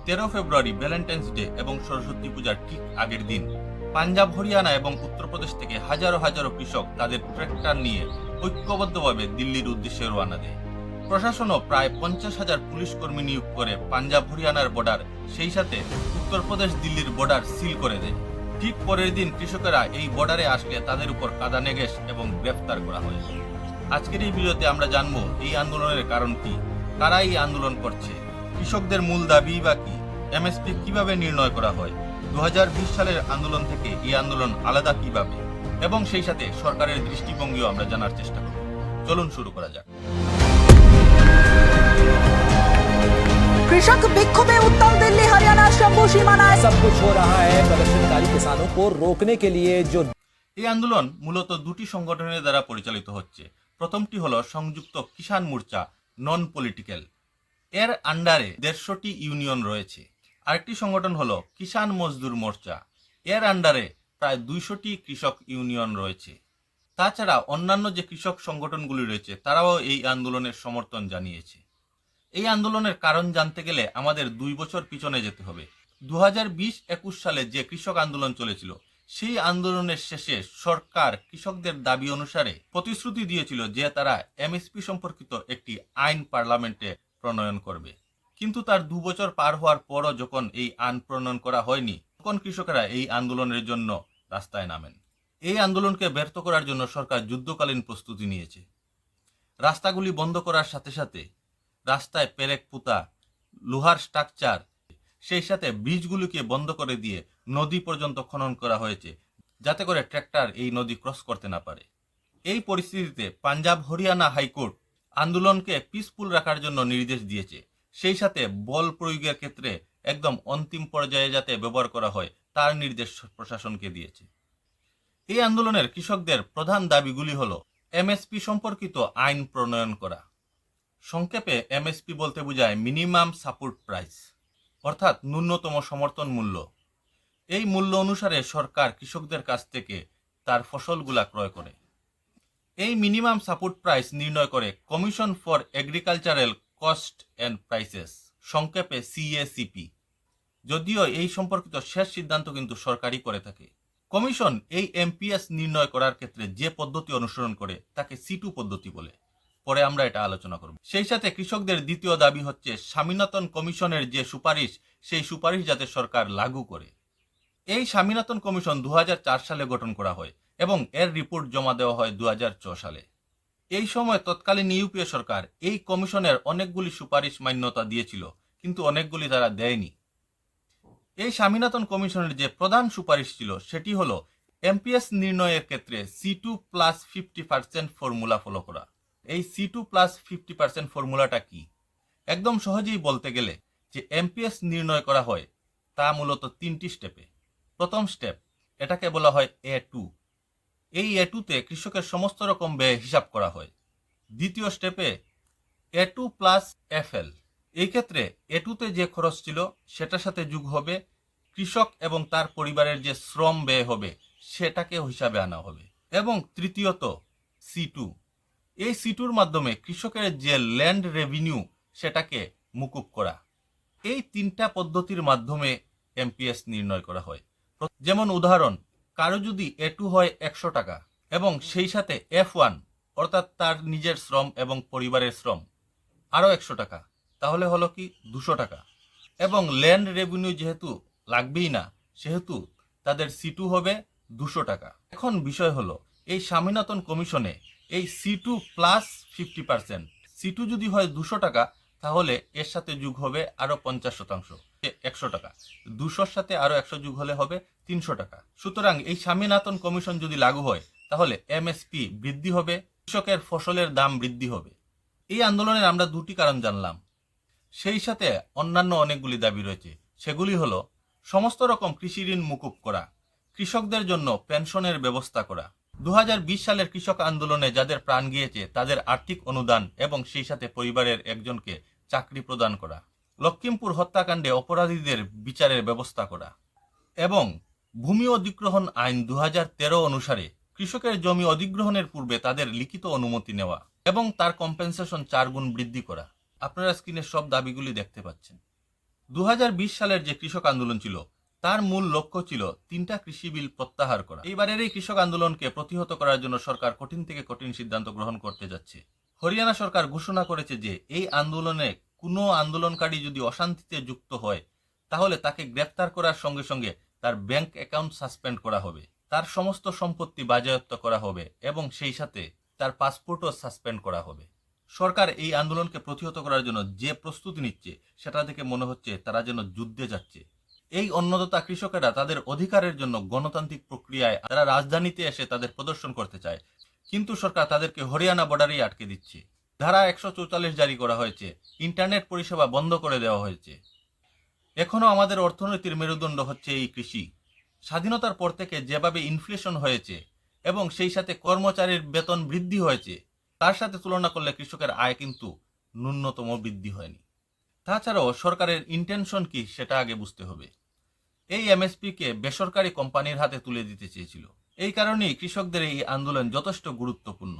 13 ফেব্রুয়ারি Valentine's day এবং সরস্বতী পূজার ঠিক আগের দিন পাঞ্জাব, হরিয়ানা এবং উত্তরপ্রদেশ থেকে হাজারো হাজারো কৃষক তাদের ট্রাক্টর নিয়ে ঐক্যবদ্ধভাবে দিল্লির উদ্দেশ্যে রওনা দেয়। প্রশাসনও প্রায় 50,000 পুলিশ কর্মী নিয়োগ করে পাঞ্জাব হরিয়ানার বর্ডার, সেই সাথে উত্তরপ্রদেশ দিল্লির বর্ডার সিল করে দেয়। ঠিক পরের দিন কৃষকেরা এই বর্ডারে আসলে তাদের উপর কাঁদানে গ্যাস এবং গ্রেফতার করা হয়। আজকের এই ভিডিওতে আমরা জানবো এই আন্দোলনের কারণ কি, কারা এই আন্দোলন করছে, কৃষকদের মূল দাবি বা কি, এমএসপি কিভাবে নির্ণয় করা হয়, 2020 সালের আন্দোলন থেকে এই আন্দোলন আলাদা কিভাবে, এবং সেই সাথে সরকারের দৃষ্টিভঙ্গিও আমরা জানার চেষ্টা করব। চলুন শুরু করা যাক। कृषक विक्षोभे उत्तर दिल्ली हरियाणा शंभू सीमानाएं सब कुछ हो रहा है प्रदर्शनकारी किसानों को रोकने के लिए जो এই আন্দোলন মূলত দুটি সংগঠনের দ্বারা পরিচালিত হচ্ছে। প্রথমটি হলো সংযুক্ত কিষাণ মোর্চা, নন পলিটিক্যাল। এর আন্ডারে 150টি ইউনিয়ন রয়েছে। আরেকটি সংগঠন হলো কিষাণ মজদুর মোর্চা। এর আন্ডারে প্রায় 200টি কৃষক ইউনিয়ন রয়েছে। তাছাড়া অন্যান্য যে কৃষক সংগঠনগুলি রয়েছে তারাও এই আন্দোলনের সমর্থন জানিয়েছে। এই আন্দোলনের কারণ জানতে গেলে আমাদের 2 বছর পিছনে যেতে হবে। 2020-21 সালে যে কৃষক আন্দোলন চলেছিল, সেই আন্দোলনের শেষে সরকার কৃষকদের দাবি অনুসারে প্রতিশ্রুতি দিয়েছিল যে তারা এমএসপি সম্পর্কিত একটি আইন পার্লামেন্টে প্রণয়ন করবে। কিন্তু তার 2 বছর পার হওয়ার পরও যখন এই আইন প্রণয়ন করা হয়নি, তখন কৃষকেরা এই আন্দোলনের জন্য রাস্তায় নামেন। এই আন্দোলনকে ব্যর্থ করার জন্য সরকার যুদ্ধকালীন প্রস্তুতি নিয়েছে। রাস্তাগুলি বন্ধ করার সাথে সাথে রাস্তায় পেরেক পুঁতা, লোহার স্ট্রাকচার, সেই সাথে ব্রিজগুলিকে বন্ধ করে দিয়ে নদী পর্যন্ত খনন করা হয়েছে, যাতে করে ট্র্যাক্টর এই নদী ক্রস করতে না পারে। এই পরিস্থিতিতে পাঞ্জাব হরিয়ানা হাইকোর্ট আন্দোলনকে পিসফুল রাখার জন্য নির্দেশ দিয়েছে। সেই সাথে বল প্রয়োগের ক্ষেত্রে একদম অন্তিম পর্যায়ে যাতে ব্যবহার করা হয় তার নির্দেশ প্রশাসনকে দিয়েছে। এই আন্দোলনের কৃষকদের প্রধান দাবিগুলি হলো এমএসপি সম্পর্কিত আইন প্রণয়ন করা। সংক্ষেপে এমএসপি বলতে বোঝায় মিনিমাম সাপোর্ট প্রাইস, অর্থাৎ ন্যূনতম সমর্থন মূল্য। এই মূল্য অনুসারে সরকার কৃষকদের কাছ থেকে তার ফসলগুলা ক্রয় করে। এই মিনিমাম সাপোর্ট প্রাইস নির্ণয় করে commission for agricultural cost and prices, সংক্ষেপে সিএসিপি। যদিও এই সম্পর্কিত শেষ সিদ্ধান্ত কিন্তু সরকারই করে থাকে। কমিশন এই এমপিএস নির্ণয় করার ক্ষেত্রে যে পদ্ধতি অনুসরণ করে তাকে C2 পদ্ধতি বলে। পরে আমরা এটা আলোচনা করব। সেই সাথে কৃষকদের দ্বিতীয় দাবি হচ্ছে স্বামীনাথন কমিশনের যে সুপারিশ, সেই সুপারিশ যাতে সরকার লাগু করে। এই স্বামীনাথন কমিশন 2004 সালে গঠন করা হয় এবং এর রিপোর্ট জমা দেওয়া হয় 2006 সালে। এই সময় তৎকালীন ইউপিএ সরকার এই কমিশনের অনেকগুলি সুপারিশ মান্যতা দিয়েছিল, কিন্তু অনেকগুলি তারা দেয়নি। এই স্বামীনাথন কমিশনের যে প্রধান সুপারিশ ছিল সেটি হলো এমপিএস নির্ণয়ের ক্ষেত্রে C2+50% ফর্মুলা ফলো করা। এই C2+50% ফর্মুলাটা কি? একদম সহজেই বলতে গেলে যে এমপিএস নির্ণয় করা হয় তা মূলত 3টি স্টেপে। প্রথম স্টেপ, এটাকে বলা হয় A2। এই A2তে কৃষকের সমস্ত রকম ব্যয় হিসাব করা হয়। দ্বিতীয় স্টেপে A2+FL। এই ক্ষেত্রে A2তে যে খরচ ছিল সেটার সাথে যোগ হবে কৃষক এবং তার পরিবারের যে শ্রম ব্যয় হবে সেটাকে হিসাবে আনা হবে। এবং তৃতীয়ত C2। এই C2র মাধ্যমে কৃষকের যে ল্যান্ড রেভিনিউ সেটাকে মুকুব করা। এই 3টা পদ্ধতির মাধ্যমে এমপিএস নির্ণয় করা হয়। যেমন উদাহরণ, কারো যদি A2 হয় 100 টাকা এবং সেই সাথে F1 অর্থাৎ তার নিজের শ্রম এবং পরিবারের শ্রম আরও 100 টাকা, তাহলে হলো কি 200 টাকা। এবং ল্যান্ড রেভিনিউ যেহেতু লাগবেই না, সেহেতু তাদের C2 হবে 200 টাকা। এখন বিষয় হলো এই স্বামীনাথন কমিশনে এই C2+50%, C2 যদি হয় 200 টাকা তাহলে এর সাথে যোগ হবে আরো 50%, 100 টাকা। 200-র সাথে আরো 100 যোগ হলে হবে 300 টাকা। সুতরাং এই স্বামীনাথন কমিশন যদি লাগু হয় তাহলে এমএসপি বৃদ্ধি হবে, কৃষকের ফসলের দাম বৃদ্ধি হবে। এই আন্দোলনের আমরা 2টি কারণ জানলাম। সেই সাথে অন্যান্য অনেকগুলি দাবি রয়েছে। সেগুলি হলো সমস্ত রকম কৃষি ঋণ মুকুব করা, কৃষকদের জন্য পেনশনের ব্যবস্থা করা, 2020 সালের কৃষক আন্দোলনে যাদের প্রাণ গিয়েছে তাদের আর্থিক অনুদান এবং সেই সাথে পরিবারের একজনকে চাকরি প্রদান করা, লক্ষিমপুর হত্যাকাণ্ডে অপরাধীদের বিচারের ব্যবস্থা করা এবং ভূমি অধিগ্রহণ আইন 2013 অনুসারে কৃষকের জমি অধিগ্রহণের পূর্বে তাদের লিখিত অনুমতি নেওয়া এবং তার কম্পেনসেশন 4 গুণ বৃদ্ধি করা। আপনারা স্ক্রিনে সব দাবিগুলি দেখতে পাচ্ছেন। সালের যে কৃষক আন্দোলন ছিল তার মূল লক্ষ্য ছিল 3টা কৃষি বিল প্রত্যাহার করা। এইবারের এই কৃষক আন্দোলনকে প্রতিহত করার জন্য সরকার কঠিন থেকে কঠিন সিদ্ধান্ত গ্রহণ করতে যাচ্ছে। হরিয়ানা সরকার ঘোষণা করেছে যে এই আন্দোলনে কোনো আন্দোলনকারী যদি অশান্তিতে যুক্ত হয় তাহলে তাকে গ্রেফতার করার সঙ্গে সঙ্গে তার ব্যাংক অ্যাকাউন্ট সাসপেন্ড করা হবে, তার সমস্ত সম্পত্তি বাজেয়াপ্ত করা হবে এবং সেই সাথে তার পাসপোর্টও সাসপেন্ড করা হবে। সরকার এই আন্দোলনকে প্রতিহত করার জন্য যে প্রস্তুতি নিচ্ছে সেটা দেখে মনে হচ্ছে তারা যেন যুদ্ধে যাচ্ছে। এই অন্নদাতা কৃষকেরা তাদের অধিকারের জন্য গণতান্ত্রিক প্রক্রিয়ায় তারা রাজধানীতে এসে তাদের প্রদর্শন করতে চায়, কিন্তু সরকার তাদেরকে হরিয়ানা বর্ডারেই আটকে দিচ্ছে। ধারা 144 জারি করা হয়েছে, ইন্টারনেট পরিষেবা বন্ধ করে দেওয়া হয়েছে। এখনো আমাদের অর্থনীতির মেরুদণ্ড হচ্ছে এই কৃষি। স্বাধীনতার পর থেকে যেভাবে ইনফ্লেশন হয়েছে এবং সেই সাথে কর্মচারীর বেতন বৃদ্ধি হয়েছে তার সাথে তুলনা করলে কৃষকের আয় কিন্তু ন্যূনতম বৃদ্ধি হয়নি। তাছাড়াও সরকারের ইন্টেনশন কি সেটা আগে বুঝতে হবে। এই এমএসপি কে বেসরকারি কোম্পানির হাতে তুলে দিতে চেয়েছিল। এই কারণেই কৃষকদের এই আন্দোলন যথেষ্ট গুরুত্বপূর্ণ।